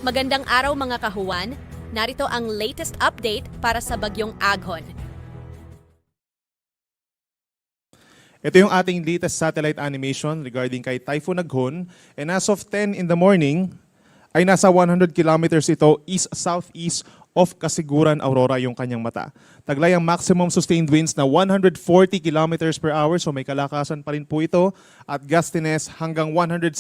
Magandang araw mga kahuwan. Narito ang latest update para sa bagyong Aghon. Ito yung ating latest satellite animation regarding kay Typhoon Aghon. And as of 10 in the morning, ay nasa 100 kilometers ito east-southeast of Kasiguran, Aurora yung kanyang mata. Taglay ang maximum sustained winds na 140 kilometers per hour, so may kalakasan pa rin po ito, at gustiness hanggang 170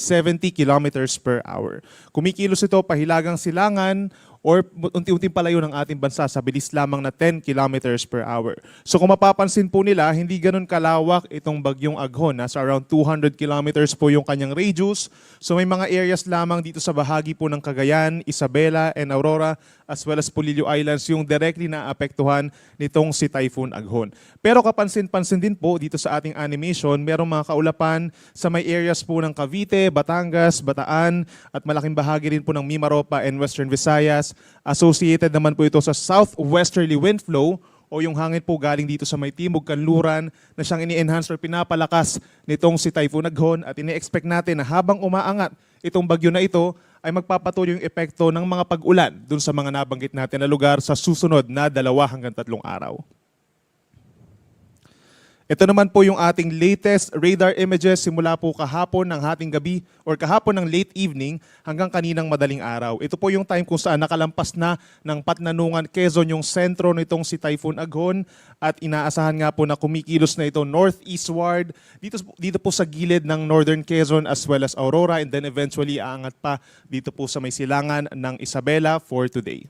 kilometers per hour. Kumikilos ito pahilagang silangan or unti-unting palayo ng ating bansa sa bilis lamang na 10 kilometers per hour. So kung mapapansin po nila, hindi ganun kalawak itong bagyong Aghon. Nasa around 200 kilometers po yung kanyang radius. So may mga areas lamang dito sa bahagi po ng Cagayan, Isabela, and Aurora, as well as Polillo Islands, yung directly naapektuhan nitong si Typhoon Aghon. Pero kapansin-pansin din po dito sa ating animation, merong mga kaulapan sa may areas po ng Cavite, Batangas, Bataan, at malaking bahagi rin po ng Mimaropa and Western Visayas. Associated naman po ito sa southwesterly wind flow o yung hangin po galing dito sa may timog kanluran na siyang ini-enhance or pinapalakas nitong si Typhoon Aghon, at ini-expect natin na habang umaangat itong bagyo na ito ay magpapatuloy yung epekto ng mga pag-ulan dun sa mga nabanggit natin na lugar sa susunod na 2 hanggang 3 araw. Ito naman po yung ating latest radar images simula po kahapon ng hating gabi or kahapon ng late evening hanggang kaninang madaling araw. Ito po yung time kung saan nakalampas na ng Patnanungan, Quezon yung sentro nitong si Typhoon Aghon, at inaasahan nga po na kumikilos na ito northeastward dito po sa gilid ng Northern Quezon as well as Aurora, and then eventually aangat pa dito po sa may silangan ng Isabela for today.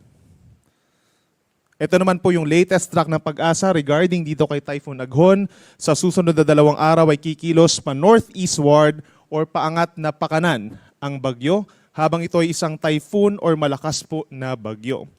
Ito naman po yung latest track ng Pag-asa regarding dito kay Typhoon Aghon. Sa susunod na 2 araw ay kikilos pa northeastward or paangat na pakanan ang bagyo, habang ito ay isang typhoon or malakas po na bagyo.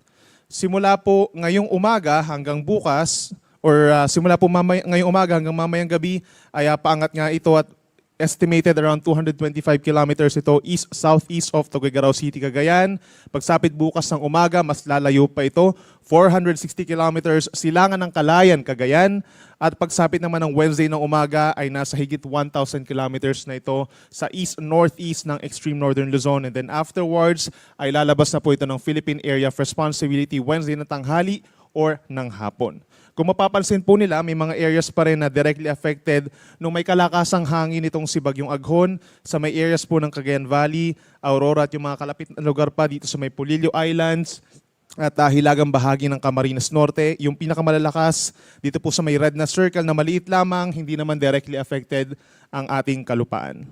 Simula po ngayong umaga hanggang bukas, or simula po ngayong umaga hanggang mamayang gabi, ay paangat nga ito at estimated around 225 kilometers ito east-southeast of Tuguegarao City, Cagayan. Pagsapit bukas ng umaga, mas lalayo pa ito, 460 kilometers silangan ng Kalayan, Cagayan. At pagsapit naman ng Wednesday ng umaga ay nasa higit 1,000 kilometers na ito sa east-northeast ng extreme northern Luzon. And then afterwards ay lalabas na po ito ng Philippine Area of Responsibility Wednesday ng tanghali or ng hapon. Kung mapapansin po nila, may mga areas pa rin na directly affected nung may kalakasang hangin itong si Bagyong Aghon sa may areas po ng Cagayan Valley, Aurora, at yung mga kalapit na lugar pa dito sa may Polillo Islands at hilagang bahagi ng Camarines Norte. Yung pinakamalalakas dito po sa may red na circle na maliit lamang, hindi naman directly affected ang ating kalupaan.